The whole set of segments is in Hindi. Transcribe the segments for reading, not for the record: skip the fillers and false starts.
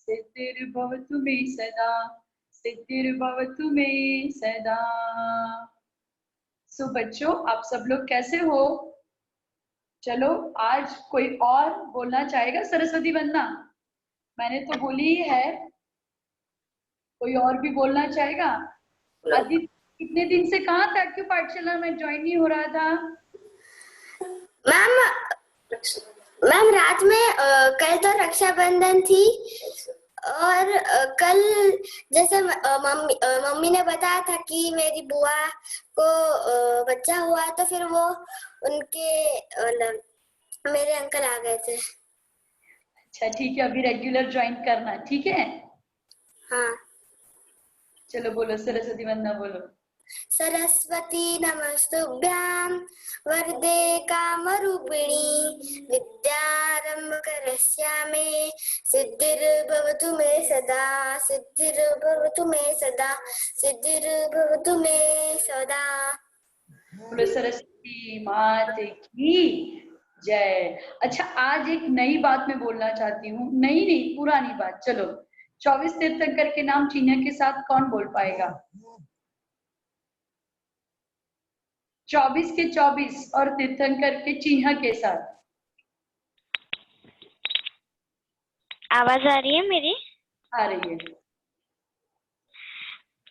सिद्धिर्भवतु मे सदा, सिद्धिर्भवतु मे सदा। सो बच्चों, आप सब लोग कैसे हो? चलो, आज कोई और बोलना चाहेगा सरस्वती वंदना? मैंने तो बोली ही है, कोई और भी बोलना चाहेगा? आदित्य कितने दिन से कहाँ था? क्यों पाठशाला में ज्वाइन नहीं हो रहा था? मैम मैम रात में कल तो रक्षाबंधन थी और कल जैसे मम्मी ने बताया था कि मेरी बुआ को बच्चा हुआ, तो फिर वो उनके मेरे अंकल आ गए थे। अच्छा ठीक है, अभी रेगुलर ज्वाइन करना, ठीक है? हाँ। चलो बोलो सरस्वती वंदना बोलो। सरस्वती नमस्तुभ्यां वरदे कामरूपिणी विद्यारंभ करस्यामे सिद्धिर्भवतु मे सदा, सिद्धिर्भवतु मे सदा, सिद्धिर्भवतु मे सदा। बोलो सरस्वती मात की जय। अच्छा, आज एक नई बात मैं बोलना चाहती हूँ, नई नहीं पुरानी बात। चलो, 24 तीर्थंकर के नाम चिन्ह के साथ कौन बोल पाएगा? 24 के 24 और तीर्थंकर के चिन्ह के साथ। आवाज आ रही है मेरी? आ रही है।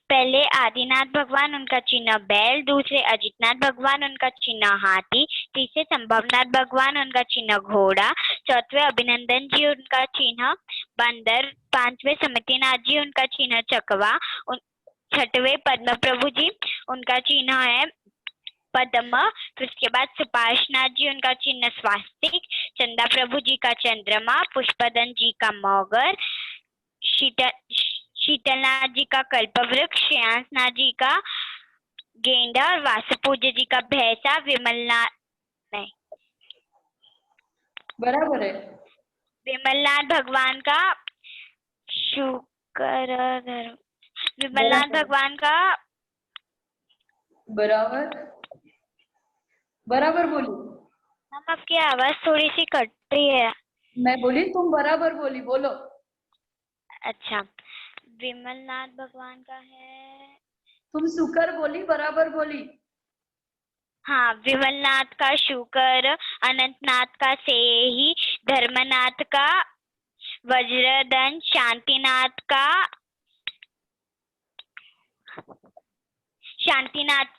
पहले आदिनाथ भगवान, उनका चिन्ह बैल। दूसरे अजितनाथ भगवान, उनका चिन्ह हाथी। तीसरे संभवनाथ भगवान, उनका चिन्ह घोड़ा। चौथे अभिनंदन जी, उनका चिन्ह बंदर। पांचवे समितिनाथ जी, उनका चिन्ह चकवा। छठवे पद्म प्रभु जी, उनका चिन्ह है पद्म। फिर उसके बाद सुपाशनाथ जी, उनका चिन्ह स्वास्तिक। चंदा प्रभु जी का चंद्रमा। पुष्पदन जी का मगर। शीतलनाथ जी का कल्पवृक्ष। श्रेयांसनाथ जी का गेंडा और वासुपूज्य जी का भैंसा। विमलनाथ नहीं, बराबर है। विमलनाथ भगवान का शुक्र। विमलनाथ भगवान का बराबर बराबर बोली। हम, आपकी आवाज थोड़ी सी कट रही है। मैं बोली, तुम बराबर बोली, बोलो। अच्छा, विमलनाथ भगवान का है, तुम शुक्र बोली, बराबर बोली। हाँ, विमलनाथ का शुक्र, अनंतनाथ का सेही, धर्मनाथ का वज्रदन, शांतिनाथ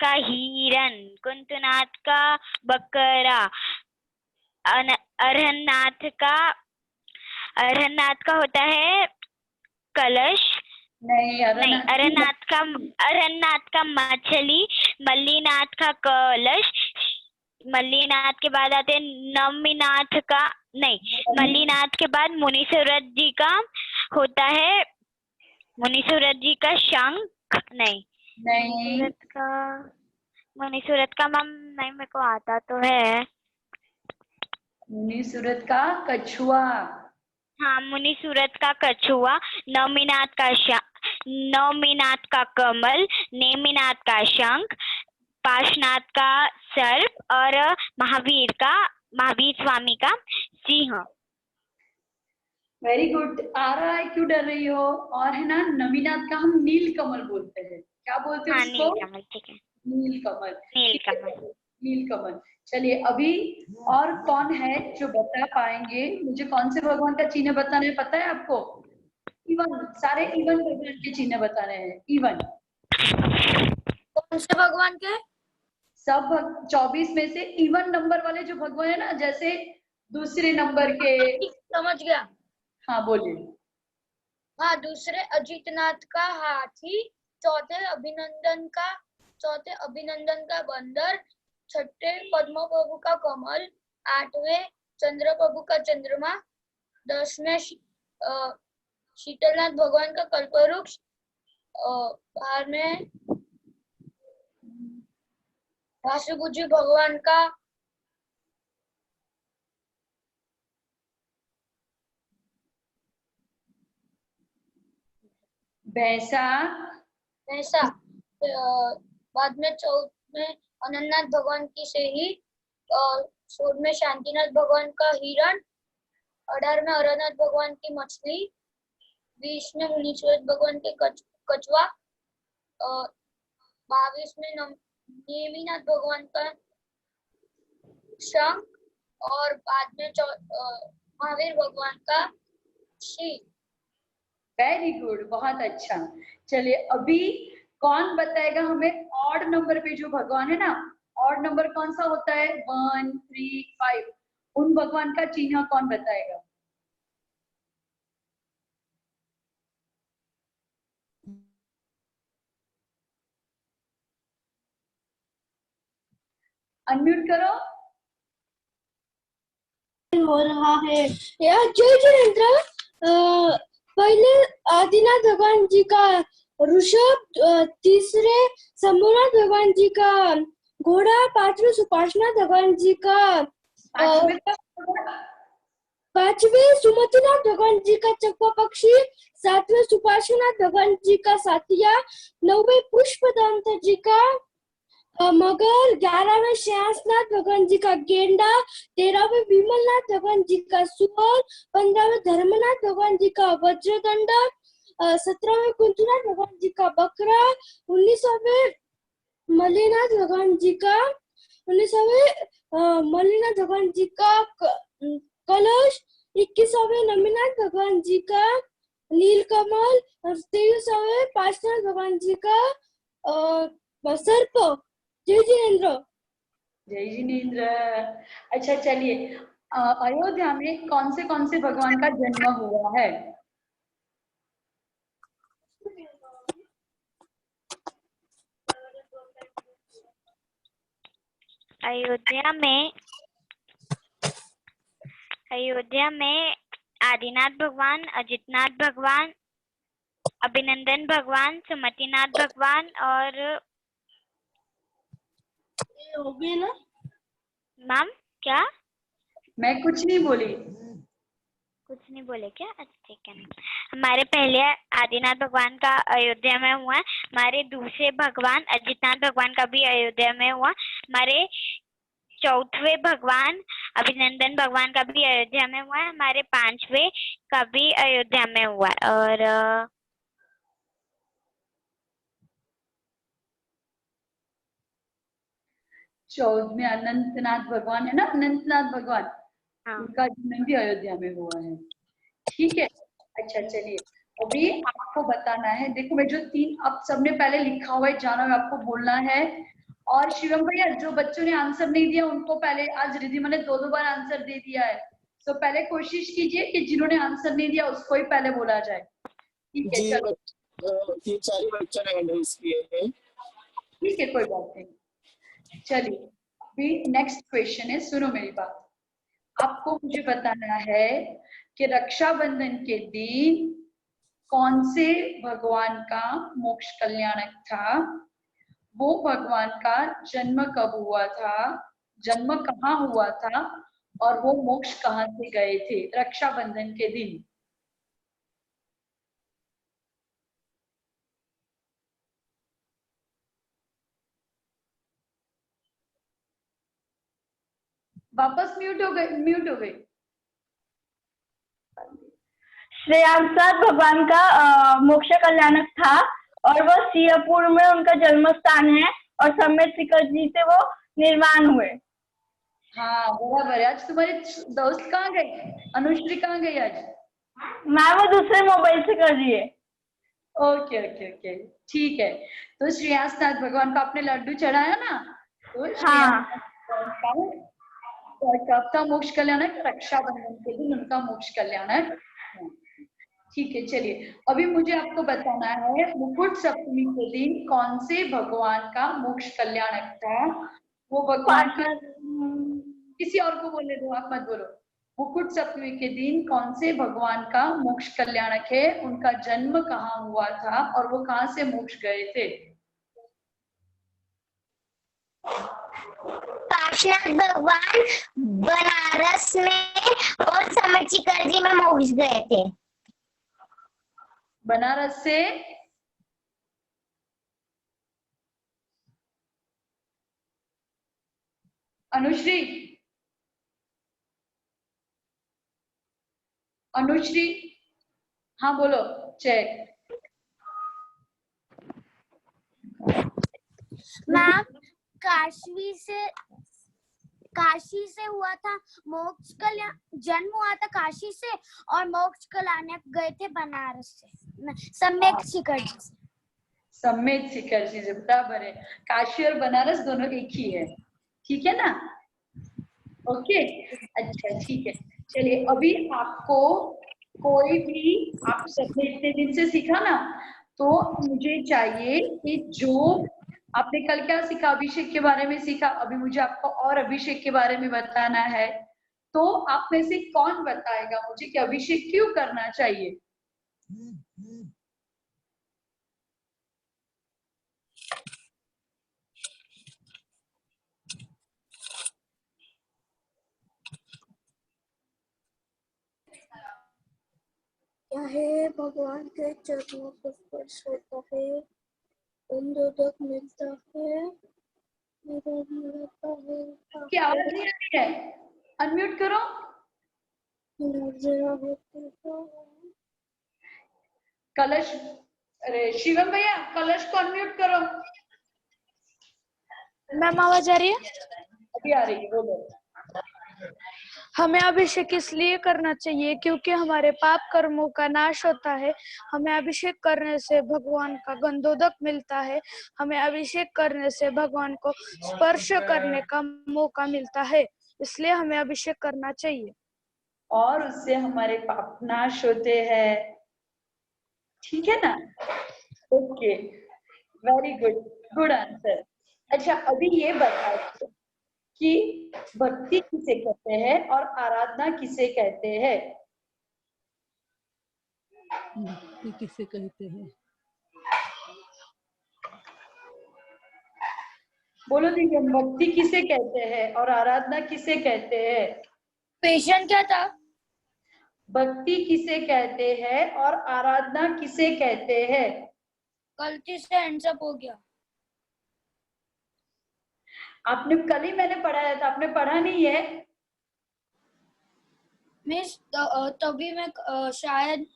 का हिरण, कुंतनाथ का बकरा, अरहन्नाथ का होता है कलश। नहीं, अरहन्नाथ का मछली। मल्लीनाथ का कलश। मल्लीनाथ के बाद आते हैं नवमीनाथ का, नहीं, मल्लीनाथ के बाद मुनीश्वरत जी का होता है, मुनीश्वरत जी का शंख। नहीं, मुनीश्वरत का मैम नहीं, मेरे को आता तो है। मुनीश्वरत का कछुआ। हाँ, मुनीश्वरत का कछुआ। नवमीनाथ का कमल। नेमिनाथ का शंख। पाशनाथ का सर्प और महावीर स्वामी का सिंह। Very good. आ रहा है, क्यों डर रही हो? और है ना, नवीनाथ का हम नील कमल बोलते हैं। क्या बोलते हैं हाँ, उसको? नीलकमल, ठीक है, नीलकमल। नीलकमल। नीलकमल। चलिए, अभी और कौन है जो बता पाएंगे? मुझे कौन से भगवान का चिन्ह बताना है, पता है आपको? इवन, सारे इवन भगवान के चिन्ह बताने हैं। इवन कौन से भगवान के? सब 24 में से इवन नंबर वाले जो भगवान है ना, जैसे दूसरे नंबर के। समझ गया। हाँ बोलिए। हाँ, दूसरे अजितनाथ का हाथी। चौथे अभिनंदन का बंदर। छठे पद्म प्रभु का कमल। आठवें चंद्र प्रभु का चंद्रमा। 10वें शीतलनाथ भगवान का कल्पवृक्ष। 12वें वासुपूज्य भगवान का भैंसा। बाद में 14वें अनंतनाथ भगवान की सेही। 16वें शांतिनाथ भगवान का हिरण। 18वें अरनाथ भगवान की मछली। 20 में मुनीश्वर भगवान के कछुआ, 22 में नेमिनाथ भगवान का शंख, और बाद में महावीर भगवान का शील। वेरी गुड, बहुत अच्छा। चलिए अभी कौन बताएगा हमें ऑड नंबर पे जो भगवान है ना, ऑड नंबर कौन सा होता है? 1, 3, 5, उन भगवान का चिन्ह कौन बताएगा? अनम्यूट करो। हो रहा है यार। जय जिनेन्द्र, पहले आदिनाथ भगवान जी का ऋषभ, तीसरे शंभुनाथ भगवान जी का घोड़ा, पांचवे सुपार्श्वनाथ भगवान जी का, पांचवे सुमतिनाथ भगवान जी का चकवा पक्षी, सातवें सुपार्श्वनाथ भगवान जी का सातिया, नौवे पुष्पदंत जी का मगर, 11वें श्यासनाथ भगवान जी का गेंडा, 13वें विमलनाथ भगवान जी का सुअर, 15वें धर्मनाथ भगवान जी का वज्रदंड, 17वें कुंजनाथ भगवान जी का बकरा, 19वें मल्लिनाथ भगवान जी का 19वें मल्लिनाथ भगवान जी का कलश, 21वें नमीनाथ भगवान जी का नीलकमल, और 23वें पार्श्वनाथ भगवान जी का सर्प। जय जिनेन्द्र। जय जिनेन्द्र। अच्छा चलिए, अयोध्या में कौन से भगवान का जन्म हुआ है? अयोध्या में आदिनाथ भगवान, अजितनाथ भगवान, अभिनंदन भगवान, सुमतिनाथ भगवान और हो गए ना मैम? क्या? मैं कुछ नहीं बोली। कुछ नहीं बोले क्या? अच्छा ठीक है। हमारे पहले आदिनाथ भगवान का अयोध्या में हुआ, हमारे दूसरे भगवान अजितनाथ भगवान का भी अयोध्या में हुआ, हमारे चौथे भगवान अभिनंदन भगवान का भी अयोध्या में हुआ है, हमारे 5वें का भी अयोध्या में हुआ है। और 14 में अनंतनाथ भगवान है ना, अनंतनाथ भगवान, हाँ। उनका जन्म भी अयोध्या में हुआ है। ठीक है। अच्छा चलिए, अभी आपको बताना है, देखो मैं जो 3 अब सबने पहले लिखा हुआ है, जाना में आपको बोलना है। और शिवम भैया, जो बच्चों ने आंसर नहीं दिया उनको पहले, आज रिधिमा ने 2 बार आंसर दे दिया है, तो पहले कोशिश कीजिए कि जिन्होंने आंसर नहीं दिया उसको ही पहले बोला जाए। ठीक है, चलो। 3-4 बच्चों ने हैंड रेज किए हैं। ठीक है, कोई बात नहीं। चलिए अभी नेक्स्ट क्वेश्चन है, सुनो मेरी बात। आपको मुझे बताना है कि रक्षाबंधन के दिन कौन से भगवान का मोक्ष कल्याणक था, वो भगवान का जन्म कब हुआ था, जन्म कहाँ हुआ था, और वो मोक्ष कहाँ से गए थे रक्षाबंधन के दिन? वापस म्यूट हो गए। श्रेयांसनाथ भगवान का मोक्ष कल्याणक था, और वह सियापुर में उनका जन्म स्थान है, और समेत शिखर जी से वो निर्माण हुए। हाँ बराबर है। आज तुम्हारे दोस्त कहाँ गए? अनुश्री कहाँ गई आज? मैम वो दूसरे मोबाइल से कर रही है। ओके ओके ओके, ठीक है। तो श्रेयांसनाथ भगवान को आपने लड्डू चढ़ाया ना, तो कब था मोक्ष कल्याणक? रक्षाबंधन के दिन उनका मोक्ष कल्याणक। ठीक है, चलिए अभी मुझे आपको बताना है, मुकुट सप्तमी के दिन कौन से भगवान का मोक्ष कल्याणक था, वो भगवान का, किसी और को बोलने दो, आप मत बोलो। मुकुट सप्तमी के दिन कौन से भगवान का मोक्ष कल्याणक है, उनका जन्म कहाँ हुआ था, और वो कहाँ से मोक्ष गए थे? पार्श्वनाथ भगवान बनारस में और समेत शिखर जी में मोक्ष गए थे। बनारस से अनुश्री, अनुश्री, हाँ बोलो। चेक। मैम काशी से हुआ था मोक्ष कल्याण, जन्म हुआ था काशी से और मोक्ष कल्याण गए थे बनारस से, सम्यक शिखर जी से। सम्यक शिखर जी से, बराबर है। काशी और बनारस दोनों एक ही है, ठीक है ना? ओके, अच्छा ठीक है। चलिए, अभी आपको कोई भी, आप सबने इतने दिन से सीखा ना, तो मुझे चाहिए कि जो आपने कल क्या सीखा, अभिषेक के बारे में सीखा, अभी मुझे आपको और अभिषेक के बारे में बताना है। तो आप में से कौन बताएगा मुझे कि अभिषेक क्यों करना चाहिए? क्या है भगवान के चरणों पर स्पर्श होता है, बंधोदक मिलता है, क्या आवाज नहीं आ रही है? अनम्यूट करो। कलश, अरे शिवम भैया, कलश को अनम्यूट करो। मैम आवाज आ रही है? अभी आ रही है, बोलो। हमें अभिषेक इसलिए करना चाहिए क्योंकि हमारे पाप कर्मों का नाश होता है। हमें अभिषेक करने से भगवान का गंधोदक मिलता है। हमें अभिषेक करने से भगवान को स्पर्श करने का मौका मिलता है, इसलिए हमें अभिषेक करना चाहिए। और उससे हमारे पाप नाश होते हैं, ठीक है ना? Okay, very good, good answer. अच्छा, अभी ये बताओ कि भक्ति किसे कहते हैं और आराधना किसे कहते हैं? भक्ति किसे कहते हैं? बोलो दीजिए, भक्ति किसे कहते हैं और आराधना किसे कहते हैं? क्वेश्चन क्या था? भक्ति किसे कहते हैं और आराधना किसे कहते हैं? गलती से हैंड्स अप हो गया। आपने कल ही मैंने पढ़ाया था, आपने पढ़ा नहीं है? मिस तभी मैं शायद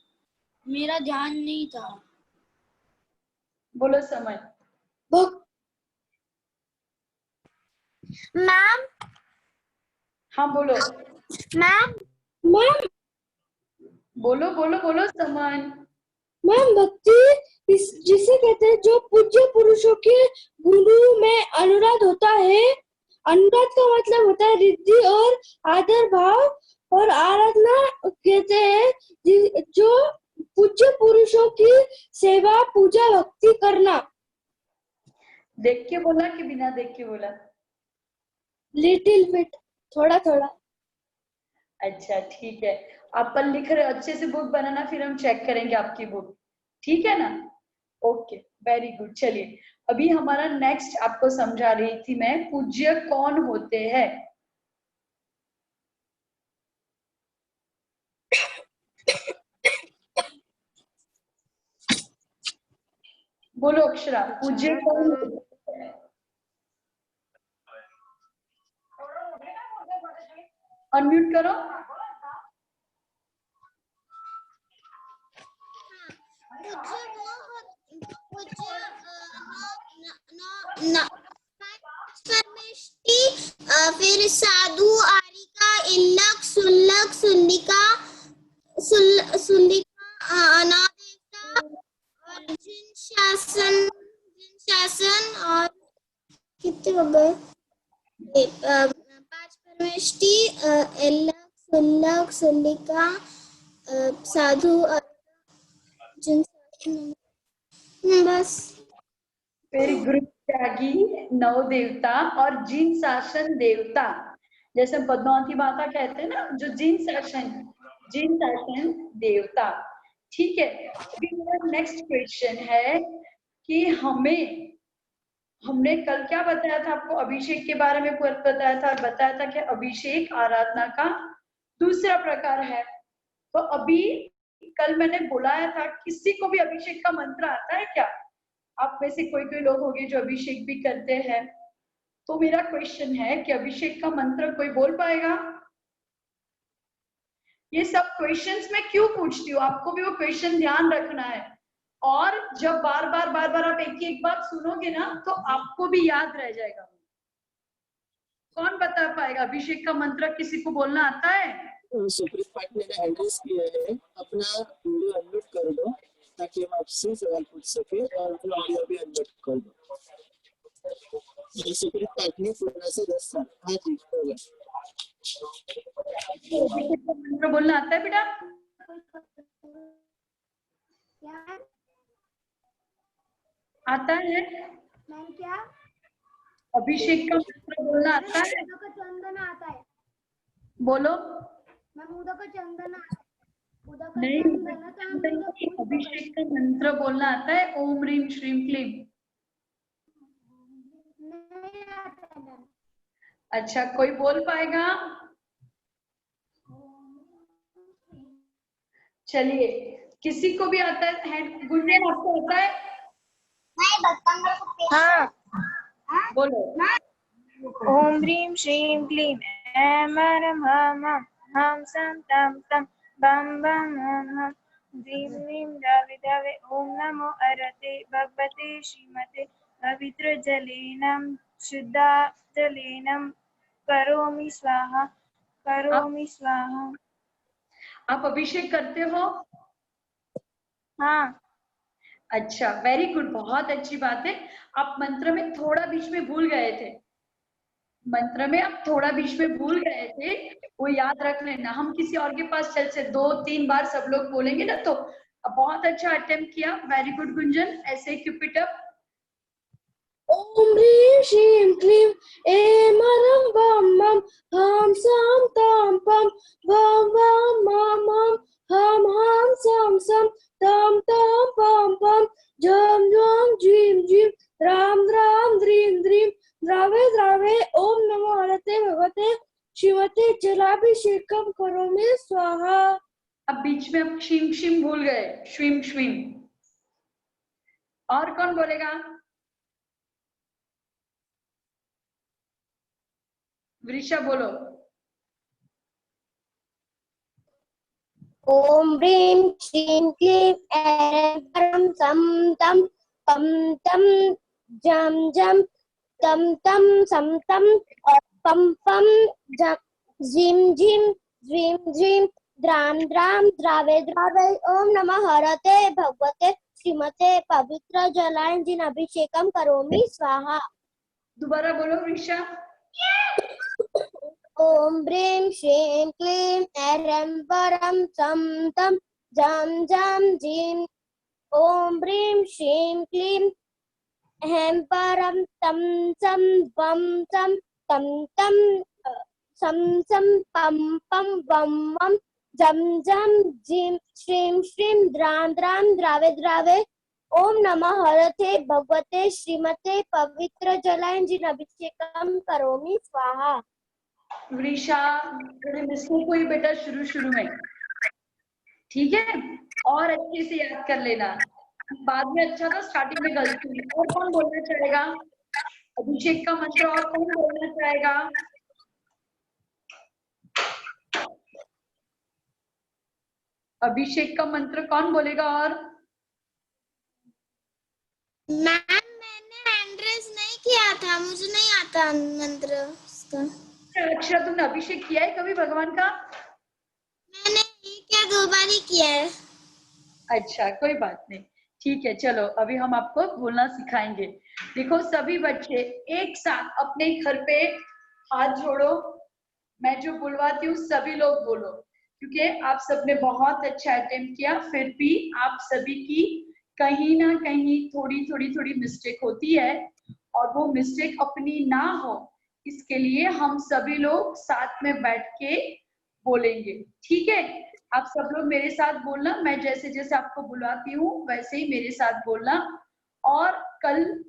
मेरा ध्यान नहीं था। बोलो समझ। मैम हाँ बोलो। मैम बोलो बोलो बोलो समन। मैम भक्ति जिसे कहते हैं जो पूज्य पुरुषों के गुरु में अनुराग होता है। अनुराग का मतलब होता है रिद्धि और आदर भाव, और आराधना कहते हैं जो पूज्य पुरुषों की सेवा पूजा भक्ति करना। देख के बोला कि बिना देख के बोला? लिटिल बिट, थोड़ा थोड़ा। अच्छा ठीक है, आप कल लिख रहे, अच्छे से बुक बनाना, फिर हम चेक करेंगे आपकी बुक, ठीक है ना? Okay, very good. चलिए, अभी हमारा नेक्स्ट आपको समझा रही थी मैं, पूज्य कौन होते हैं। बोलो अक्षरा, पूज्य कौन होते हैं? अनम्यूट करो। फिर साधु, आरिका, इल्लक, सुल्लक, सुल्लिका, अनादेवता और जिन शासन और कितने हो गए? 5 परमेष्टि, इल्लक, सुल्लक, सुल्लिका, साधु, जिन शासन, बस। फिर गुरु त्यागी, नव देवता और जिन शासन देवता, जैसे पद्मावती माता कहते हैं ना, जो जिन शासन देवता, ठीक है। अभी मेरा नेक्स्ट क्वेश्चन है कि हमने कल क्या बताया था आपको, अभिषेक के बारे में बताया था कि अभिषेक आराधना का दूसरा प्रकार है। तो अभी कल मैंने बुलाया था, किसी को भी अभिषेक का मंत्र आता है क्या? आप में से कोई लोग होंगे जो अभिषेक भी करते हैं। तो मेरा क्वेश्चन है कि अभिषेक का मंत्र कोई बोल पाएगा? ये सब क्वेश्चंस मैं क्यों पूछती हूँ, आपको भी वो क्वेश्चन ध्यान रखना है। और जब बार बार आप एक बात सुनोगे ना तो आपको भी याद रह जाएगा। कौन बता पाएगा अभिषेक का मंत्र किसी को बोलना आता है? सुप्रीत पाटिल ने हैंडल्स किया है, अपना वीडियो अनम्यूट कर दो ताकि हम आपसे सवाल पूछ सके और अपना ऑडियो भी अनम्यूट कर दो। ये सुप्रीत पाटिल 16 से 10 साल। हाँ जी हो गया। अभिषेक का मंत्र बोलना आता है बेटा? आता है? मैम क्या? अभिषेक का मंत्र बोलना आता है? चंदन आता है। बोलो। मैम उदक चंदन नहीं, अभिषेक का मंत्र बोलना आता है? ओम ह्रीम श्रीम क्लीम। नहीं आता है मैम। अच्छा, कोई बोल पाएगा? चलिए, किसी को भी आता है? गुंजन आपको आता है? हाँ बोलो। ओम ह्रीं श्रीं क्लीं ऐं ह्रं हं हं सं तं तं बं बं हं ह्रीं क्लीं द्रवे द्रवे ओम नमो अरते भगवते श्रीमते पवित्रजलेनं शुद्धाजलेनं करोमि स्वाहा करोमि स्वाहा। आप अभिषेक करते हो? हाँ। अच्छा, वेरी गुड, बहुत अच्छी बात है। आप मंत्र में थोड़ा बीच में भूल गए थे, मंत्र में आप थोड़ा बीच में भूल गए थे, वो याद रख लेना। हम किसी और के पास चल से 2-3 बार सब लोग बोलेंगे ना, तो बहुत अच्छा अटेम्प्ट किया, वेरी गुड गुंजन, ऐसे कीप इट अप। ओम ह्रीं श्रीं क्लीं ऐं ह्रं बं बं हं सं तं पं बं बं मं हं हं सं सं तं तं पं पं झं झं झीं झीं द्रां द्रां द्रीं द्रीं द्रावे द्रावे ओम नमो हरते भगवते श्रीमते जलाभिषेकम करोमि स्वाहा। अब बीच में आप क्षीम क्षीम भूल गए, श्वीम श्वीम। और कौन बोलेगा? वृषा बोलो। ओम ह्रीं श्रीं क्लीं ऐं ह्रं सं तं पं तं जं जं तं तं सं तं पं पं झीं झीं झ्रीं झ्रीं द्रां द्रां द्रावे द्रावे ओम नमः हरते भगवते श्रीमते पवित्र जलांजिन अभिषेकम करोमि स्वाहा। दोबारा बोलो वृषा। ओम ह्रीं श्रीं क्लीं ऐं ह्रं सं तं जं जं झीं ओम ह्रीं श्रीं क्लीं ऐं ह्रं तं सं वं सं तं तं सं सं पं पं वं वं जं जं झीं श्रीं श्रीं द्रां द्रां द्रावे द्रावे ओम नमः हरते भगवते श्रीमते पवित्र जलांजिन अभिषेकम करोमि स्वाहा। वृषा, थोड़े मिस्टेक हुई बेटा शुरू में, ठीक है? और अच्छे से याद कर लेना, बाद में अच्छा था, स्टार्टिंग में गलती हुई। और कौन बोलना चाहेगा अभिषेक का मंत्र? और कौन बोलना चाहेगा? अभिषेक का मंत्र कौन बोलेगा? और मैम मैंने हैंड रेज नहीं किया था, मुझे नहीं आता मंत्र उसका। अक्षरा, तुमने अभिषेक किया है कभी भगवान का? मैंने एक या 2 बार ही किया है। अच्छा, कोई बात नहीं, ठीक है। चलो अभी हम आपको बोलना सिखाएंगे। देखो सभी बच्चे एक साथ अपने घर पे हाथ जोड़ो, मैं जो बुलवाती हूँ सभी लोग बोलो, क्योंकि आप सबने बहुत अच्छा अटेम्प्ट किया। फिर भी आप सभी की कहीं ना कहीं थोड़ी मिस्टेक होती है, और वो मिस्टेक अपनी ना हो इसके लिए हम सभी लोग साथ में बैठ के बोलेंगे, ठीक है? आप सब लोग मेरे साथ बोलना, मैं जैसे जैसे आपको बुलाती हूँ वैसे ही मेरे साथ बोलना। और कल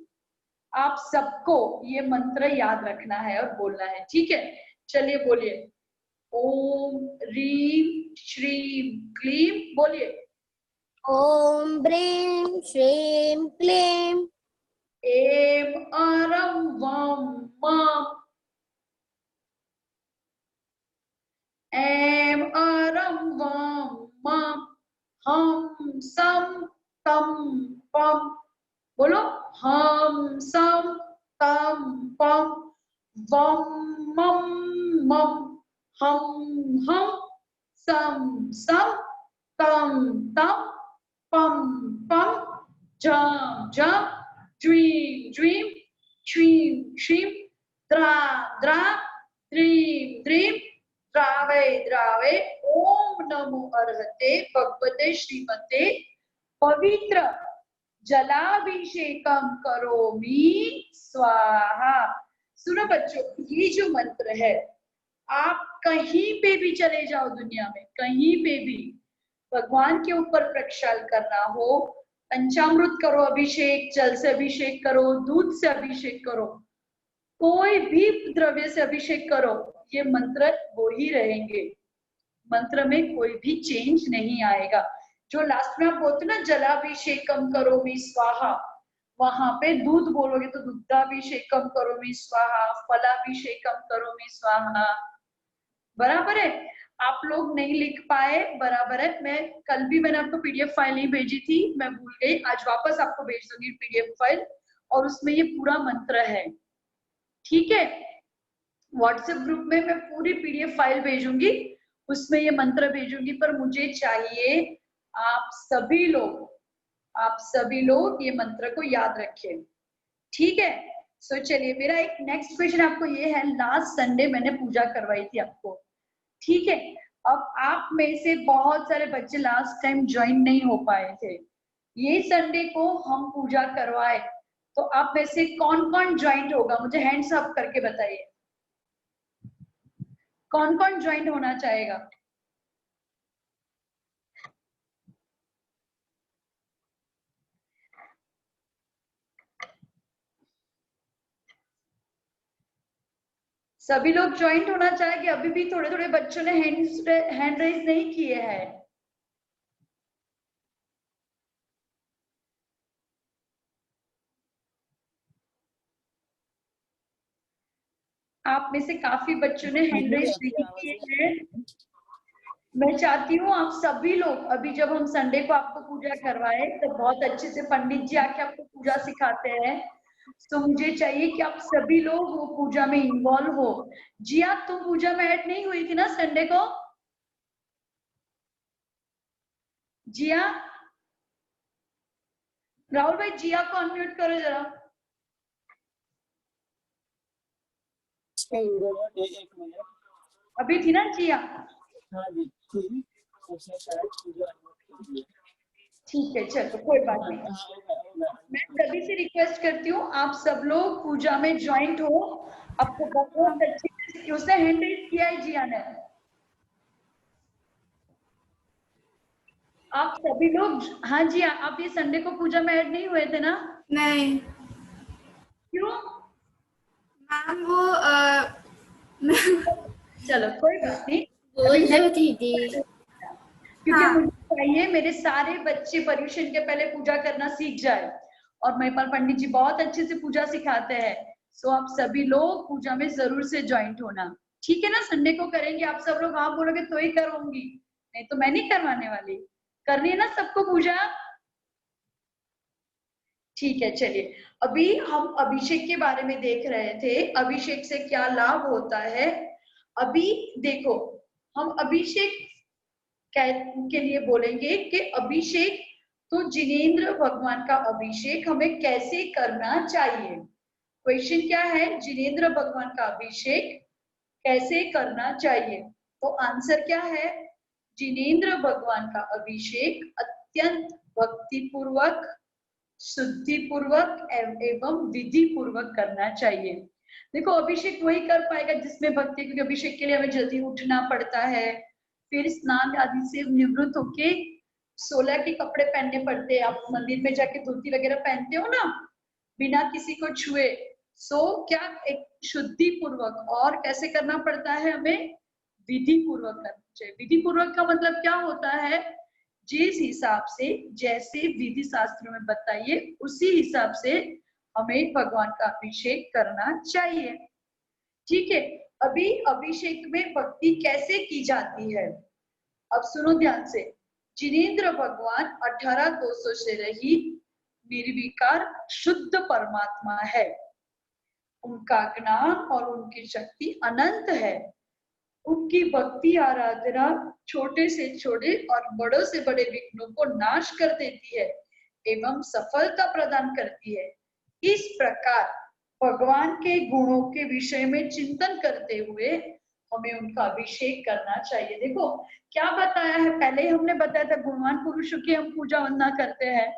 आप सबको ये मंत्र याद रखना है और बोलना है, ठीक है? चलिए बोलिए, ओम ह्रीं श्रीं क्लीं, बोलिए। ओम ह्रीं श्रीं क्लीं ऐं ह्रं वं मं ऐम अरम वम मम हम सम तम पम। बोलो हम सम तम पम वम मम मम हम सम तम तम पम पम झम झम ड्रीम ड्रीम श्रीम श्रीम द्रा द्रा द्रीम द्रीम द्रावे द्रावे। ओम नमो अर्हते भगवते श्रीमते पवित्र जलाभिषेकम करोमि स्वाहा। सुनो बच्चों, ये जो मंत्र है, आप कहीं पे भी चले जाओ दुनिया में, कहीं पे भी भगवान के ऊपर प्रक्षाल करना हो, पंचामृत करो अभिषेक, जल से अभिषेक करो, दूध से अभिषेक करो, कोई भी द्रव्य से अभिषेक करो, ये मंत्र वो ही रहेंगे। मंत्र में कोई भी चेंज नहीं आएगा। जो लास्ट में आप बोलते ना जलाभिषेकम करोमि स्वाहा, वहां पे दूध बोलोगे तो दुग्धाभिषेकम करोमि स्वाहा, फलाभिषेकम करोमि स्वाहा। बराबर है? आप लोग नहीं लिख पाए, बराबर है। मैं कल भी मैंने आपको पीडीएफ फाइल नहीं भेजी थी, मैं भूल गई, आज वापस आपको भेज दूंगी पीडीएफ फाइल, और उसमें ये पूरा मंत्र है। ठीक है, व्हाट्सएप ग्रुप में मैं पूरी पीडीएफ फाइल भेजूंगी, उसमें ये मंत्र भेजूंगी। पर मुझे चाहिए आप सभी लोग ये मंत्र को याद रखें। ठीक है, सो चलिए, मेरा एक नेक्स्ट क्वेश्चन आपको ये है। लास्ट संडे मैंने पूजा करवाई थी आपको, ठीक है। अब आप में से बहुत सारे बच्चे लास्ट टाइम ज्वाइन नहीं हो पाए थे, ये संडे को हम पूजा करवाए, तो आप में से कौन कौन ज्वाइन होगा, मुझे हैंड्स अप करके बताइए, कौन कौन ज्वाइन होना चाहेगा। सभी लोग ज्वाइंट होना चाहेंगे। अभी भी थोड़े थोड़े बच्चों ने हैंड रेज नहीं किए हैं। आप में से काफी बच्चों ने हैंड रेज नहीं किए हैं। मैं चाहती हूँ आप सभी लोग, अभी जब हम संडे को आपको पूजा करवाए तो बहुत अच्छे से पंडित जी आके आपको पूजा सिखाते हैं, तो मुझे चाहिए कि आप सभी लोग वो पूजा में इन्वॉल्व हो। जिया, तुम पूजा में ऐड नहीं हुई थी ना संडे को? जिया, राहुल भाई जिया को अनम्यूट करो जरा। अभी थी ना जिया? हाँ जी थी, उसने शायद पूजा ठीक है, चलो कोई बात नहीं। मैं सभी से रिक्वेस्ट करती हूँ आप सब लोग पूजा में ज्वाइंट हो। आपको बहुत अच्छी, उसने हैंड रेज किया है जिया ने। आप सभी लोग, हाँ जी, आप ये संडे को पूजा में ऐड नहीं हुए थे ना? नहीं। क्यों मैम वो चलो कोई बात नहीं, बोल दो दीदी, क्योंकि मुझे चाहिए मेरे सारे बच्चे पर्यूषण के पहले पूजा करना सीख जाए, और महिपाल पंडित जी बहुत अच्छे से पूजा सिखाते हैं। सो आप सभी लोग पूजा में जरूर से ज्वाइंट होना, ठीक है ना? संडे को करेंगे। आप सब लोग हाँ बोलोगे तो ही करवाऊंगी, नहीं तो मैं नहीं करवाने वाली। करनी है ना सबको पूजा? ठीक है, चलिए अभी हम अभिषेक के बारे में देख रहे थे, अभिषेक से क्या लाभ होता है। अभी देखो, हम अभिषेक के लिए बोलेंगे कि अभिषेक तो जिनेंद्र भगवान का अभिषेक हमें कैसे करना चाहिए। क्वेश्चन क्या है? जिनेंद्र भगवान का अभिषेक कैसे करना चाहिए? तो आंसर क्या है? जिनेंद्र भगवान का अभिषेक अत्यंत भक्ति पूर्वक, शुद्धि पूर्वक एवं विधि पूर्वक करना चाहिए। देखो, अभिषेक वही कर पाएगा जिसमें भक्ति, क्योंकि अभिषेक के लिए हमें जल्दी उठना पड़ता है, फिर स्नान आदि से निवृत्त होके 16 के कपड़े पहनने पड़ते हैं। आप मंदिर में जाके धोती वगैरह पहनते हो ना, बिना किसी को छुए। सो क्या एक शुद्धि पूर्वक, और कैसे करना पड़ता है? हमें विधि पूर्वक करना चाहिए। विधि पूर्वक का मतलब क्या होता है? जिस हिसाब से, जैसे विधि शास्त्रों में बताइए उसी हिसाब से हमें भगवान का अभिषेक करना चाहिए, ठीक है। अभी अभिषेक में भक्ति कैसे की जाती है? अब सुनो ध्यान से। जिनेंद्र भगवान 18-200 से रहित निर्विकार शुद्ध परमात्मा है। उनका ज्ञान और उनकी शक्ति अनंत है। उनकी भक्ति आराधना छोटे से छोटे और बड़ों से बड़े विघ्नों को नाश कर देती है एवं सफलता प्रदान करती है। इस प्रकार भगवान के गुणों के विषय में चिंतन करते हुए हमें उनका अभिषेक करना चाहिए। देखो क्या बताया है, पहले ही हमने बताया था गुणवान पुरुषों की हम पूजा वंदना करते हैं।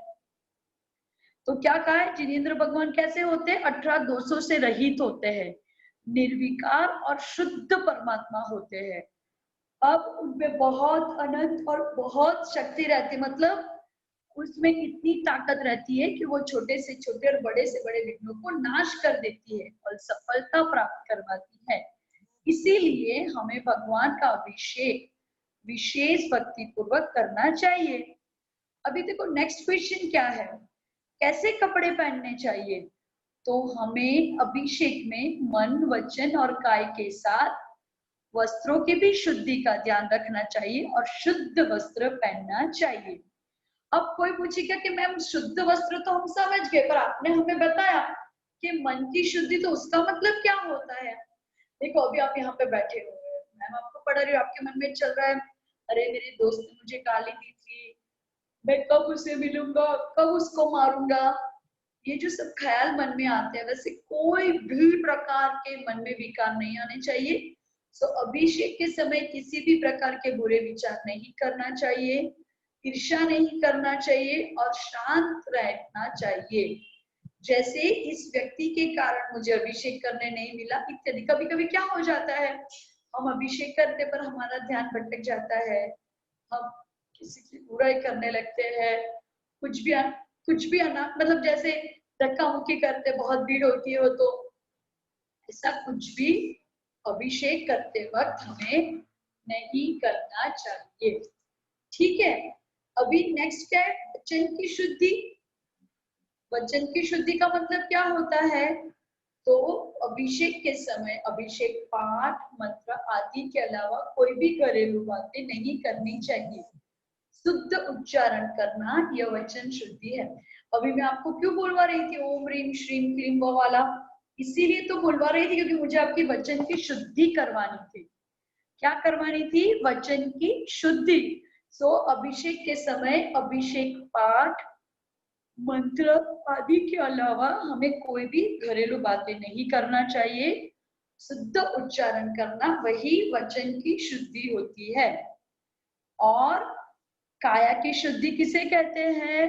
तो क्या कहा है, जिनेंद्र भगवान कैसे होते हैं? 18-200 से रहित होते हैं, निर्विकार और शुद्ध परमात्मा होते हैं। अब उनमें बहुत अनंत और बहुत शक्ति रहती है, मतलब उसमें इतनी ताकत रहती है कि वो छोटे से छोटे और बड़े से बड़े विघ्नों को नाश कर देती है और सफलता प्राप्त करवाती है। इसीलिए हमें भगवान का अभिषेक विशेष भक्ति पूर्वक करना चाहिए। अभी देखो नेक्स्ट क्वेश्चन क्या है, कैसे कपड़े पहनने चाहिए? तो हमें अभिषेक में मन, वचन और काय के साथ वस्त्रों की भी शुद्धि का ध्यान रखना चाहिए और शुद्ध वस्त्र पहनना चाहिए। अब कोई पूछेगा कि मैम शुद्ध वस्त्र तो हम समझ गए, पर आपने हमें बताया कि मन की शुद्धि, तो उसका मतलब क्या होता है? देखो अभी आप यहाँ पे बैठे हुए हैं, मैम आपको पढ़ा रही हूँ, आपके मन में चल रहा है अरे मेरी दोस्त ने मुझे गाली दी थी, मैं कब उसे मिलूंगा, कब उसको मारूंगा, ये जो सब ख्याल मन में आते हैं, वैसे कोई भी प्रकार के मन में विकार नहीं आने चाहिए। सो अभिषेक के समय किसी भी प्रकार के बुरे विचार नहीं करना चाहिए, ईर्ष्या नहीं करना चाहिए और शांत रहना चाहिए। जैसे इस व्यक्ति के कारण मुझे अभिषेक करने नहीं मिला इत्यादि। कभी कभी क्या हो जाता है, हम अभिषेक करते पर हमारा ध्यान भटक जाता है, हम किसी की बुराई करने लगते हैं, कुछ भी मतलब जैसे धक्का मुक्की करते, बहुत भीड़ होती है तो ऐसा कुछ भी अभिषेक करते वक्त हमें नहीं करना चाहिए। ठीक है, अभी नेक्स्ट क्या है, वचन की शुद्धि। वचन की शुद्धि का मतलब क्या होता है? तो अभिषेक के समय अभिषेक पाठ, मंत्र आदि के अलावा कोई भी घरेलू बातें नहीं करनी चाहिए। शुद्ध उच्चारण करना यह वचन शुद्धि है। अभी मैं आपको क्यों बोलवा रही थी ओम ह्रीम श्रीम क्लीम वो वाला? इसीलिए तो बोलवा रही थी क्योंकि मुझे आपकी वचन की शुद्धि करवानी थी। क्या करवानी थी? वचन की शुद्धि। सो अभिषेक के समय अभिषेक पाठ, मंत्र आदि के अलावा हमें कोई भी घरेलू बातें नहीं करना चाहिए। शुद्ध उच्चारण करना वही वचन की शुद्धि होती है। और काया की शुद्धि किसे कहते हैं?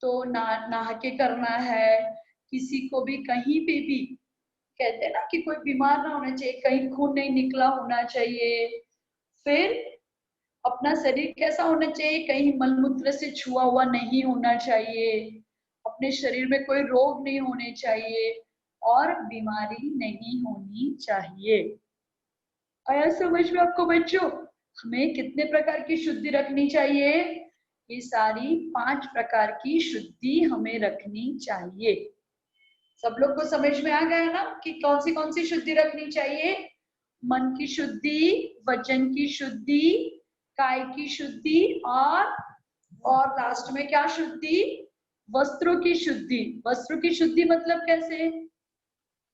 तो नहा के करना है, किसी को भी कहीं पे भी कहते हैं ना कि कोई बीमार ना होना चाहिए, कहीं खून नहीं निकला होना चाहिए। फिर अपना शरीर कैसा होना चाहिए? कहीं मलमूत्र से छुआ हुआ नहीं होना चाहिए, अपने शरीर में कोई रोग नहीं होने चाहिए और बीमारी नहीं होनी चाहिए। आया समझ में आपको बच्चों? हमें कितने प्रकार की शुद्धि रखनी चाहिए? ये सारी 5 प्रकार की शुद्धि हमें रखनी चाहिए। सब लोग को समझ में आ गया ना कि कौन सी शुद्धि रखनी चाहिए? मन की शुद्धि, वचन की शुद्धि, काय की शुद्धि और लास्ट में क्या शुद्धि? वस्त्रों की शुद्धि। वस्त्रों की शुद्धि मतलब कैसे?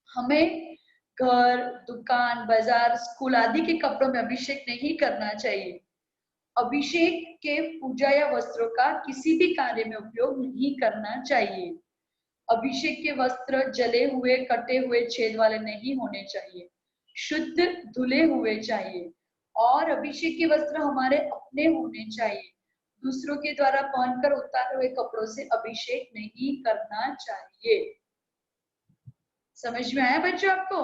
हमें घर, दुकान, बाजार, स्कूल आदि के कपड़ों में अभिषेक नहीं करना चाहिए। अभिषेक के पूजा या वस्त्रों का किसी भी कार्य में उपयोग नहीं करना चाहिए। अभिषेक के वस्त्र जले हुए, कटे हुए, छेद वाले नहीं होने चाहिए, शुद्ध धुले हुए चाहिए। और अभिषेक के वस्त्र हमारे अपने होने चाहिए, दूसरों के द्वारा पहनकर उतारे हुए कपड़ों से अभिषेक नहीं करना चाहिए। समझ में आया बच्चों आपको?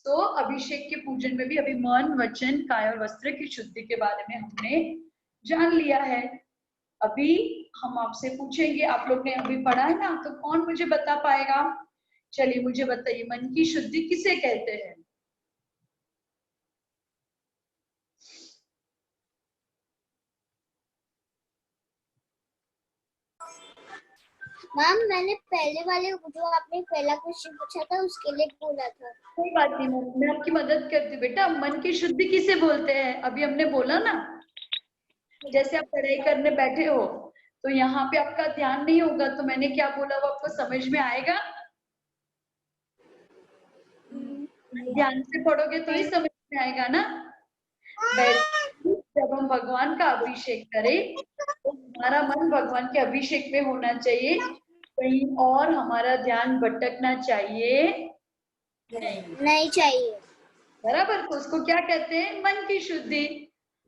तो अभिषेक के पूजन में भी अभी मन, वचन, काय और वस्त्र की शुद्धि के बारे में हमने जान लिया है। अभी हम आपसे पूछेंगे, आप लोग ने अभी पढ़ा है ना, तो कौन मुझे बता पाएगा? चलिए मुझे बताइए, मन की शुद्धि किसे कहते हैं? मैम मैंने पहले वाले जो आपने पहला क्वेश्चन पूछा था उसके लिए बोला था। कोई बात नहीं, मैं आपकी मदद करती हूँ बेटा। मन की शुद्धि किसे बोलते हैं? अभी हमने बोला ना, जैसे आप पढ़ाई करने बैठे हो तो यहाँ पे आपका ध्यान नहीं होगा, तो मैंने क्या बोला वो आपको समझ में आएगा? ध्यान से पढ़ोगे तो ही समझ में आएगा ना। जब हम भगवान का अभिषेक करें तो हमारा मन भगवान के अभिषेक में होना चाहिए, कहीं और हमारा ध्यान भटकना चाहिए नहीं चाहिए। बराबर। तो उसको क्या कहते हैं? मन की शुद्धि।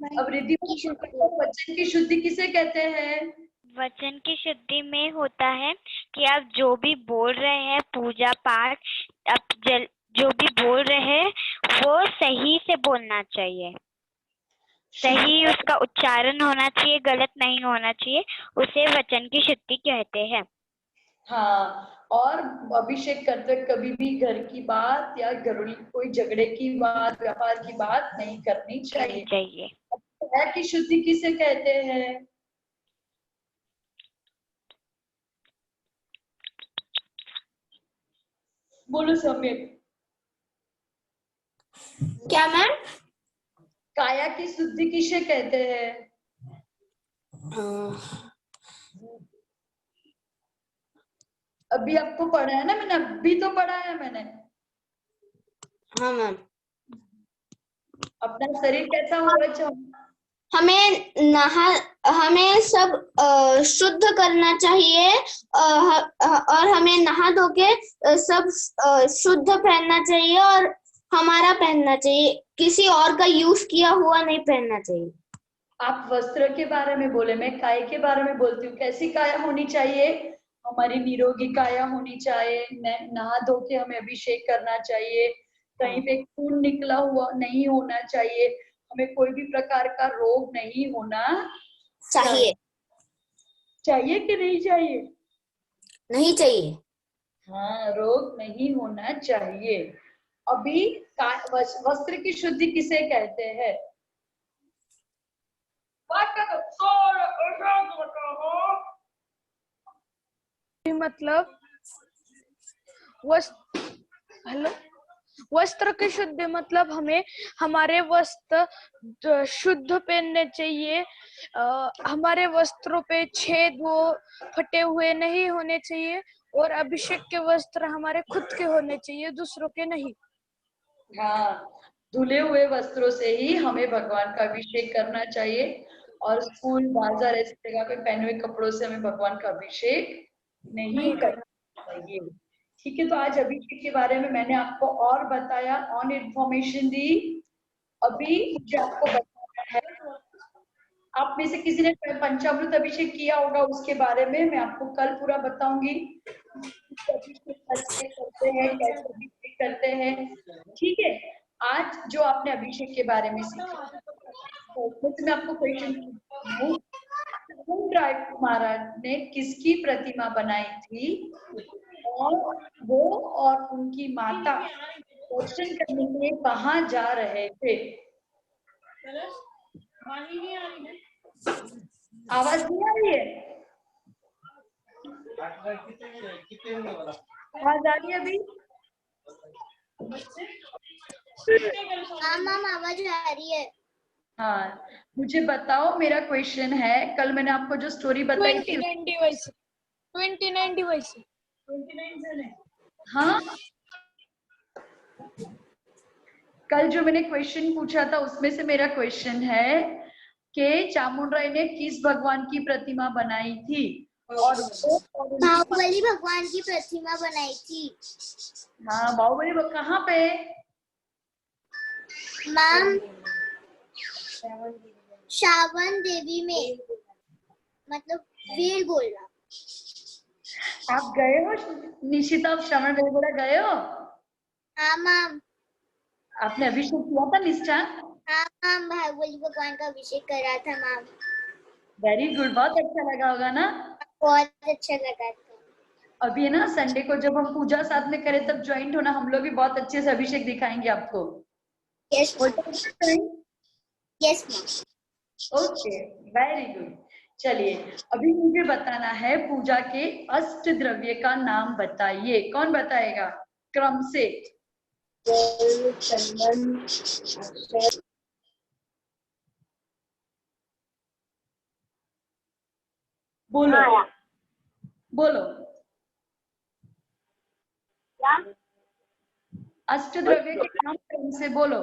अब रिद्धि वचन की शुद्धि किसे कहते हैं? वचन की शुद्धि में होता है कि आप जो भी बोल रहे हैं पूजा पाठ, आप जो भी बोल रहे हैं वो सही से बोलना चाहिए, सही उसका उच्चारण होना चाहिए, गलत नहीं होना चाहिए, उसे वचन की शुद्धि कहते हैं। हाँ, और अभिषेक करते कभी भी घर की बात या घरेलू कोई झगड़े की बात, व्यापार की बात नहीं करनी चाहिए। काया की शुद्धि किसे कहते हैं? बोलो सम्यक। क्या मैम? काया की शुद्धि किसे कहते हैं? अभी आपको पढ़ा है ना मैंने, अभी तो पढ़ा है मैंने। हाँ मैम। अपना शरीर कैसा होना चाहिए? हमें सब शुद्ध करना चाहिए और हमें नहा धो के सब शुद्ध पहनना चाहिए और हमारा पहनना चाहिए, किसी और का यूज किया हुआ नहीं पहनना चाहिए। आप वस्त्र के बारे में बोले, मैं काय के बारे में बोलती हूँ। कैसी काया होनी चाहिए? हमारी निरोगी काया होनी चाहिए। नहा धो के हमें अभिषेक करना चाहिए, कहीं पे खून निकला हुआ नहीं होना चाहिए, हमें कोई भी प्रकार का रोग नहीं होना चाहिए। चाहिए कि नहीं चाहिए? नहीं चाहिए। हाँ, रोग नहीं होना चाहिए। अभी वस्त्र की शुद्धि किसे कहते हैं? मतलब वस्त्र की शुद्धि मतलब हमें हमारे वस्त्र शुद्ध पहनने चाहिए। हमारे वस्त्रों पे छेद वो फटे हुए नहीं होने चाहिए और अभिषेक के वस्त्र हमारे खुद के होने चाहिए, दूसरों के नहीं। हाँ, धुले हुए वस्त्रों से ही हमें भगवान का अभिषेक करना चाहिए और स्कूल बाजार ऐसी जगह पे पहने हुए कपड़ों से हमें भगवान का अभिषेक नहीं करना चाहिए। ठीक है, तो आज अभिषेक के बारे में मैंने आपको और बताया, ऑन इन्फॉर्मेशन दी। अभी मुझे आपको बताना है, आप में से किसी ने पंचामृत अभिषेक किया होगा, उसके बारे में मैं आपको कल पूरा बताऊंगी। अभिषेक कैसे करते हैं, कैसे अभिषेक करते हैं। ठीक है, आज जो आपने अभिषेक के बारे में सीखा, तो मैं आपको क्वेश्चन पूछती हूँ, महाराज ने किसकी प्रतिमा बनाई थी और वो और उनकी माता दर्शन करने के लिए कहाँ जा रहे थे? आवाज नहीं आ रही है? आवाज आ रही है अभी? मैम आवाज आ रही है। हाँ, मुझे बताओ, मेरा क्वेश्चन है, कल मैंने आपको जो स्टोरी बताई थी 29 डिवाइस। हाँ, कल जो मैंने क्वेश्चन पूछा था उसमें से मेरा क्वेश्चन है कि चामुंडराय ने किस भगवान की प्रतिमा बनाई थी? और बाहुबली भगवान की प्रतिमा बनाई थी। हाँ, बाहुबली कहाँ पे? मैम श्रावण देवी में, मतलब वीर बोलना। आप गए हो निशिता? आप श्रावण बेलगोला गए हो? हाँ मैम। आपने अभिषेक किया था निष्ठा? हाँ मैम, बाहुबली भगवान का अभिषेक करा था मैम। वेरी गुड, बहुत अच्छा लगा होगा ना? बहुत अच्छा लगा था। अभी है ना संडे को जब हम पूजा साथ में करें तब ज्वाइंट होना, हम लोग भी बहुत अच्छे से अभिषेक दिखाएंगे आपको। Yes ma'am. Okay, very good. चलिए अभी मुझे बताना है पूजा के अष्ट द्रव्य का नाम बताइए। कौन बताएगा क्रम से? बोलो बोलो। अष्ट द्रव्य के नाम क्रम से बोलो।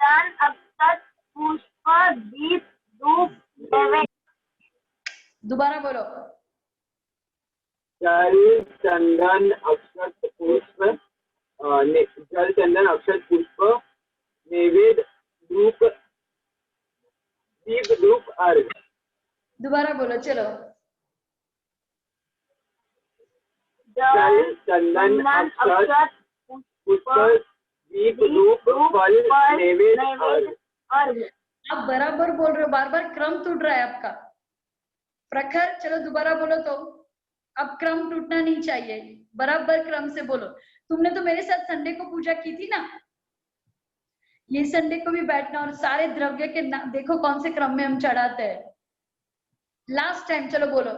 चंदन, अक्षत, पुष्प, दीप, धूप, नैवेद्य। दोबारा बोलो। जल चंदन अक्षत पुष्प, जल चंदन अक्षत पुष्प, नैवेद्य, धूप, दीप, धूप, अर्घ। दोबारा बोलो चलो। जल चंदन अक्षत पुष्प, दीप, धूप, फल, नैवेद्य, अर्घ। आप बराबर बोल रहे हो, बार बार क्रम टूट रहा है आपका। प्रखर चलो दोबारा बोलो तो। अब क्रम टूटना नहीं चाहिए, बराबर क्रम से बोलो। तुमने तो मेरे साथ संडे को पूजा की थी ना, ये संडे को भी बैठना और सारे द्रव्य के नाम देखो कौन से क्रम में हम चढ़ाते हैं। लास्ट टाइम चलो बोलो।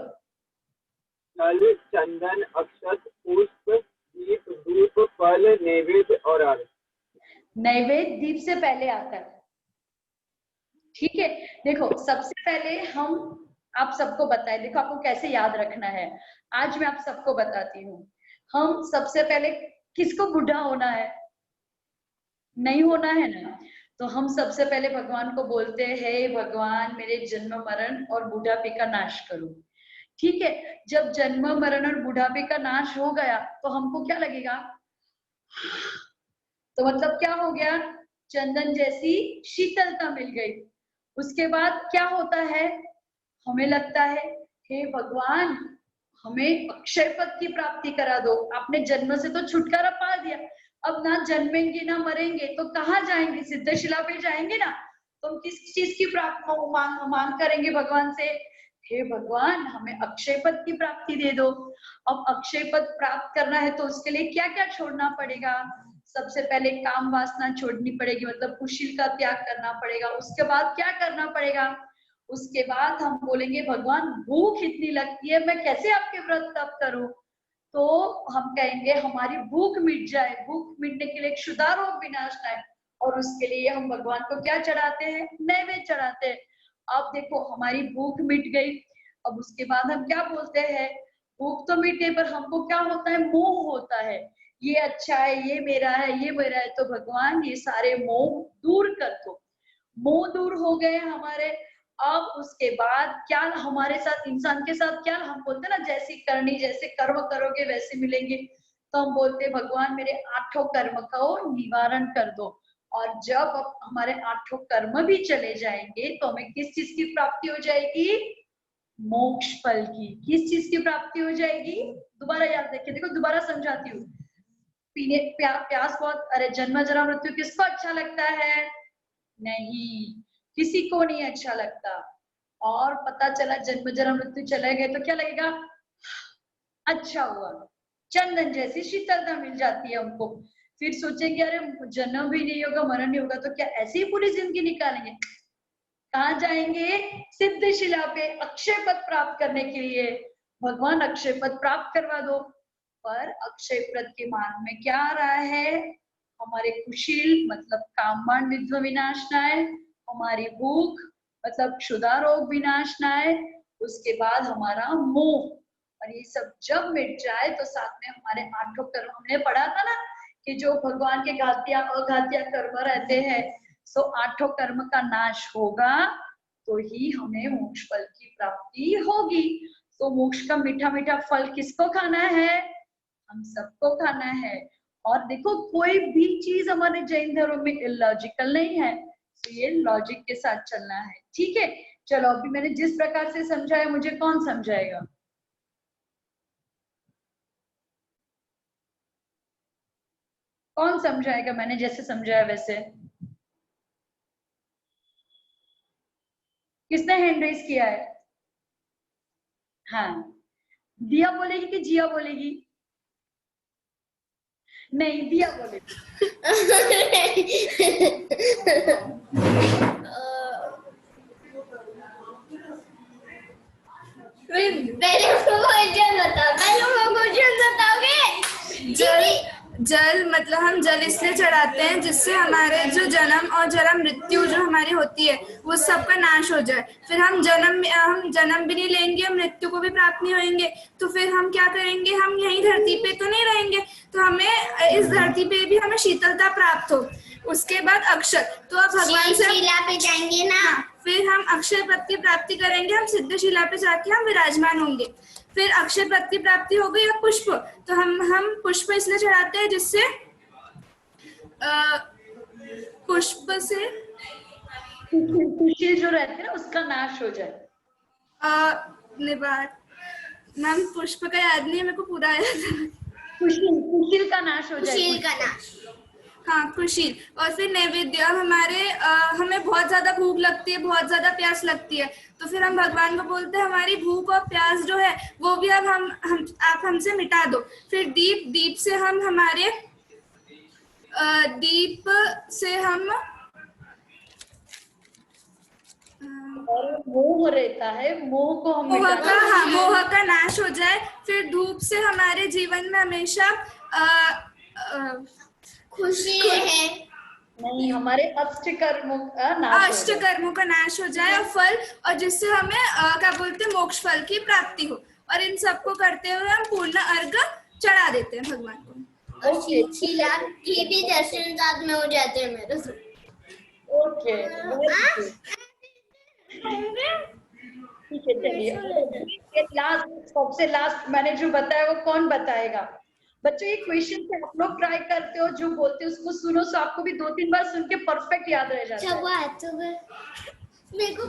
जल चंदन अक्षत पुष्प, दीप, धूप, फल, नैवेद्य और अर्घ। नैवेद्य दीप से पहले आता है, ठीक है। देखो सबसे पहले हम आप सबको बताएं, देखो आपको कैसे याद रखना है, आज मैं आप सबको बताती हूँ। हम सबसे पहले किसको बूढ़ा होना है? नहीं होना है ना, तो हम सबसे पहले भगवान को बोलते हैं, भगवान मेरे जन्म मरण और बुढ़ापे का नाश करो। ठीक है, जब जन्म मरण और बुढ़ापे का नाश हो गया तो हमको क्या लगेगा? तो मतलब क्या हो गया? चंदन जैसी शीतलता मिल गई। उसके बाद क्या होता है? हमें लगता है हे भगवान हमें अक्षय पद की प्राप्ति करा दो। आपने जन्म से तो छुटकारा पा दिया, अब ना जन्मेंगे ना मरेंगे तो कहाँ जाएंगे? सिद्धशिला पे जाएंगे ना। तो हम किस चीज की प्राप्ति मांग करेंगे भगवान से? हे भगवान हमें अक्षय पद की प्राप्ति दे दो। अब अक्षय पद प्राप्त करना है तो उसके लिए क्या क्या छोड़ना पड़ेगा? सबसे पहले काम वासना छोड़नी पड़ेगी, मतलब कुशील का त्याग करना पड़ेगा। उसके बाद क्या करना पड़ेगा? उसके बाद हम बोलेंगे भगवान भूख इतनी लगती है, मैं कैसे आपके व्रत तप करूं? तो हम कहेंगे हमारी भूख मिट जाए। भूख मिटने के लिए एक क्षुधारोग विनाशना है, और उसके लिए हम भगवान को क्या चढ़ाते हैं? नैवेद्य चढ़ाते हैं। अब देखो हमारी भूख मिट गई, अब उसके बाद हम क्या बोलते हैं? भूख तो मिटे पर हमको क्या होता है? मोह होता है, ये अच्छा है, ये मेरा है, ये मेरा है। तो भगवान ये सारे मोह दूर कर दो। मोह दूर हो गए हमारे। अब उसके बाद क्या हमारे साथ, इंसान के साथ क्या हम बोलते हैं ना, जैसी करनी, जैसे कर्म करोगे वैसे मिलेंगे। तो हम बोलते भगवान मेरे 8 कर्म को निवारण कर दो। और जब हमारे 8 कर्म भी चले जाएंगे तो हमें किस चीज की प्राप्ति हो जाएगी? मोक्ष फल की। किस चीज की प्राप्ति हो जाएगी? दोबारा याद रखिए, देखो दोबारा समझाती हूँ। पीने प्यास बहुत, अरे जन्म जरा मृत्यु किसको अच्छा लगता है? नहीं, किसी को नहीं अच्छा लगता। और पता चला जन्म जरा मृत्यु चले गए तो क्या लगेगा? अच्छा हुआ, चंदन जैसी शीतलता मिल जाती है हमको। फिर सोचेंगे अरे जन्म भी नहीं होगा, मरण नहीं होगा, तो क्या ऐसी ही पूरी जिंदगी निकालेंगे? कहाँ जाएंगे? सिद्धशिला पे अक्षय पद प्राप्त करने के लिए। भगवान अक्षय पद प्राप्त करवा दो। पर अक्षय पद के मार्ग में क्या आ रहा है? हमारे कुशील मतलब कामबाण विद्व विनाशनाय, हमारी भूख मतलब क्षुधा रोग विनाशनाय, उसके बाद हमारा मोह। और ये सब जब मिट जाए तो साथ में हमारे 8 कर्म, हमने पढ़ा था ना कि जो भगवान के घातिया अघातिया कर्म रहते हैं, सो 8 कर्म का नाश होगा तो ही हमें मोक्ष फल की प्राप्ति होगी। तो मोक्ष का मीठा मीठा फल किसको खाना है? हम सबको खाना है। और देखो कोई भी चीज हमारे जैन धर्म में इलॉजिकल नहीं है, तो ये लॉजिक के साथ चलना है। ठीक है, चलो अभी मैंने जिस प्रकार से समझाया मुझे कौन समझाएगा? कौन समझाएगा मैंने जैसे समझाया वैसे? किसने हैंड रेज किया है? हाँ, दिया बोलेगी कि जिया बोलेगी? नहीं, दिया बोलेगी। पहले क्वेश्चन बताओगे। जल मतलब हम जल इसलिए चढ़ाते हैं जिससे हमारे जो जन्म और जन्म मृत्यु जो हमारी होती है वो सबका नाश हो जाए। फिर हम जन्म भी नहीं लेंगे, मृत्यु को भी प्राप्त नहीं होंगे, तो फिर हम क्या करेंगे, हम यहीं धरती पे तो नहीं रहेंगे, तो हमें इस धरती पे भी हमें शीतलता प्राप्त हो। उसके बाद अक्षर, तो अब भगवान से शिला पे जाएंगे ना। फिर हम अक्षय पद की प्राप्ति करेंगे, हम सिद्ध शिला पे जाके हम विराजमान होंगे। फिर अक्षय पद की प्राप्ति हो गई। अब पुष्प, तो हम पुष्प इसलिए चढ़ाते हैं जिससे पुष्प से कुशील जो रहते हैं उसका नाश हो जाए। निवार मैम पुष्प का याद नहीं है मेरे को पूरा याद है। कुशील का नाश हो जाए। कुशील का नाश। हाँ कुशील। और फिर नैवेद्य, हमें बहुत ज्यादा भूख लगती है, बहुत ज्यादा प्यास लगती है, तो फिर हम भगवान को बोलते हैं हमारी भूख और प्यास जो है वो भी अब आप हमसे मिटा दो। फिर दीप से हम हमारे दीप से हम और मोह रहता है, मोह को हम मोह का नाश हो जाए। फिर धूप से हमारे जीवन में हमेशा खुशी है नहीं, हमारे अष्ट कर्मों का नाश हो जाए। और फल, और जिससे हमें क्या बोलते हैं मोक्ष फल की प्राप्ति हो। और इन सबको करते हुए हम पूर्ण अर्घ चढ़ा देते हैं भगवान को। और शिला के भी दर्शन साथ में हो जाते हैं मेरे से। ओके ठीक है, चलिए लास्ट, सबसे लास्ट मैंने जो बताया वो कौन बताएगा? बच्चों ये क्वेश्चन से आप लोग ट्राई करते हो, जो बोलते हो उसको सुनो, सो आपको भी 2-3 बार सुन के परफेक्ट याद रह जाता है। मेरे को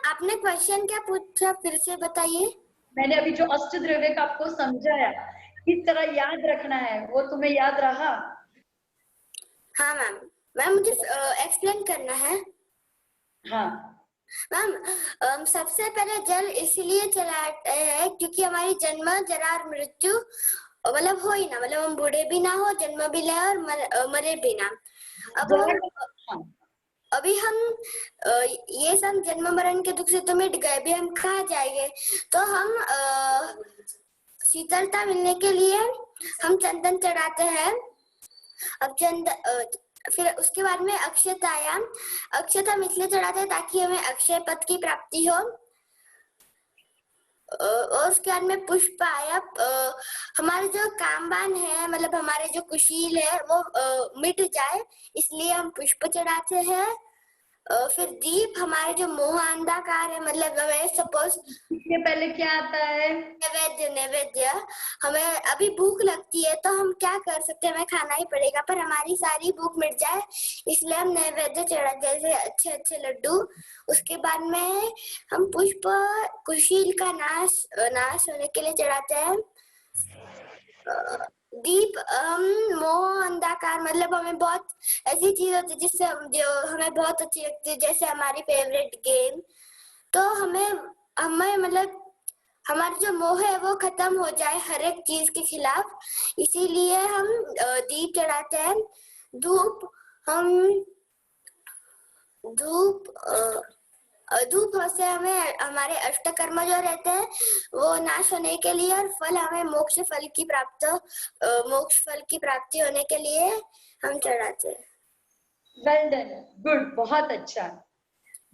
आपने क्वेश्चन क्या पूछा, फिर से बताइए। मैंने अभी जो अष्टद्रव्य का आपको समझाया किस तरह याद रखना है, वो तुम्हें याद रहा? हाँ मैम मुझे एक्सप्लेन करना है। हाँ मैम सबसे पहले जल इसलिए चलाते हैं क्योंकि हमारी जन्म जरा और मृत्यु मतलब हो ही ना, मतलब हम बूढ़े भी ना हो, जन्म भी ले और मरे भी ना। अब अभी हम ये सब जन्म मरण के दुख से तो मिट गए, भी हम कहाँ जाएंगे, तो हम शीतलता मिलने के लिए हम चंदन चढ़ाते हैं। अब फिर उसके बाद में अक्षता आया। अक्षता हम इसलिए चढ़ाते हैं ताकि हमें अक्षय पद की प्राप्ति हो। और उसके बाद में पुष्प आया। हमारे जो कामबान है, मतलब हमारे जो कुशील है वो मिट जाए, इसलिए हम पुष्प चढ़ाते हैं। फिर दीप, हमारे जो मोह अंधकार है, मतलब हमें सपोज इसके पहले क्या आता है? नैवेद्य। हमें अभी भूख लगती है तो हम क्या कर सकते हैं, हमें खाना ही पड़ेगा, पर हमारी सारी भूख मिट जाए इसलिए हम नैवेद्य चढ़ाते हैं, जैसे अच्छे लड्डू। उसके बाद में हम पुष्प कुशील का नाश होने के लिए चढ़ाते हैं। दीप मोह अंधकार, मतलब हमें बहुत ऐसी चीज होती है जिससे जो हमें बहुत अच्छी लगती है, जैसे हमारी फेवरेट गेम, तो हमें मतलब हमारा जो मोह है वो खत्म हो जाए हर एक चीज के खिलाफ, इसीलिए हम दीप चढ़ाते हैं। धूप से हमें हमारे अष्टकर्म जो रहते हैं वो नाश होने के लिए, और फल हमें मोक्ष फल की प्राप्ति होने के लिए हम चढ़ाते हैं। वेल डन, गुड, बहुत अच्छा।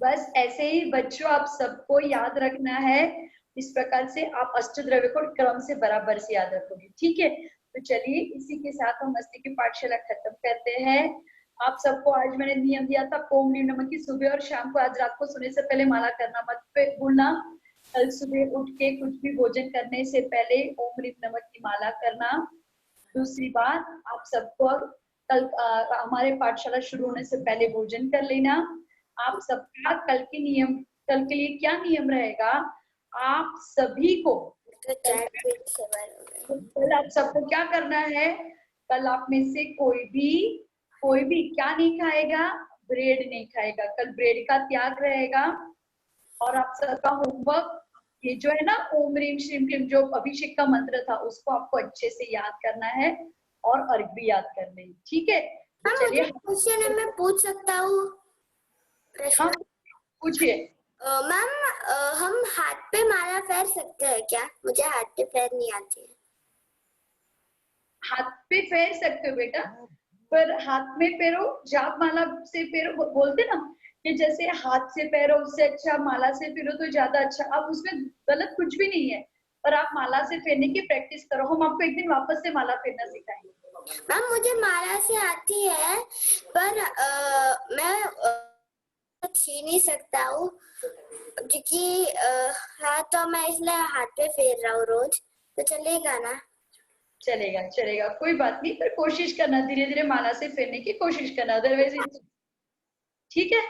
बस ऐसे ही बच्चों आप सबको याद रखना है, इस प्रकार से आप अष्टद्रव्य को क्रम से बराबर से याद रखोगे, ठीक है? तो चलिए इसी के साथ हम मस्ती की पाठशाला खत्म करते हैं। आप सबको आज मैंने नियम दिया था ओम नीम नमः की सुबह और शाम को, आज रात को सोने से पहले माला करना मत भूलना। कल सुबह उठ के कुछ भी भोजन करने से पहले ओम नीम नमः की माला करना। दूसरी बात, आप सबको कल हमारे पाठशाला शुरू होने से पहले भोजन कर लेना। आप सबका कल के लिए क्या नियम रहेगा, आप सभी को कल आप सबको क्या करना है, कल आप में से कोई भी क्या नहीं खाएगा, ब्रेड नहीं खाएगा, कल ब्रेड का त्याग रहेगा। और आप सबका होमवर्क ये जो है ना ओम ह्रीम श्रीम क्लीम जो अभिषेक का मंत्र था उसको आपको अच्छे से याद करना है और अर्घ भी याद करने है, ठीक है? चलिए क्वेश्चन मैं पूछ सकता हूँ? हाँ पूछिए। मैम हम हाथ पे माला फेर सकते हैं क्या? मुझे हाथ पे फेर नहीं आती है। हाथ पे फेर सकते हो बेटा, पर हाथ में फेरो, जाप माला से फेरो, बोलते ना कि जैसे हाथ से फेरो उससे अच्छा माला से फेरो तो ज्यादा अच्छा। अब उसमें गलत कुछ भी नहीं है, पर आप माला से फेरने की प्रैक्टिस करो, हम आपको एक दिन वापस से माला फेरना सिखाएंगे। मैम मुझे माला से आती है, पर मैं छू नहीं सकता हूँ क्योंकि हाथ तो मैं इसलिए हाथ पे फेर रहा हूँ रोज, तो चलेगा ना? चलेगा चलेगा, कोई बात नहीं, पर कोशिश करना, धीरे धीरे माला से फेरने की कोशिश करना, अदरवाइज। ठीक है,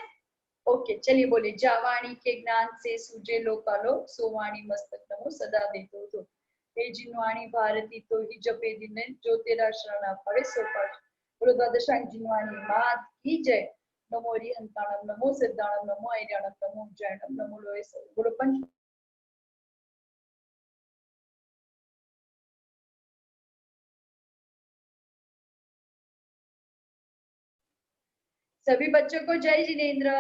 ओके चलिए बोलिए। जावाणी के ज्ञान से सूझे लोकालो, सोवाणी मस्तक नमो सदा देतो तो। हे जिनवाणी भारती तो ही जपे दिन, जो तेरा शरण पावे सो पावे। बोलो द्वादशांग जिनवाणी मात की जय। नमो हरिहंताणम, नमो सिद्धाणम, नमो ऐर्याणम, नमो उज्जैनम, नमो लोहे सो। बोलो पंच। सभी बच्चों को जय जिनेन्द्र।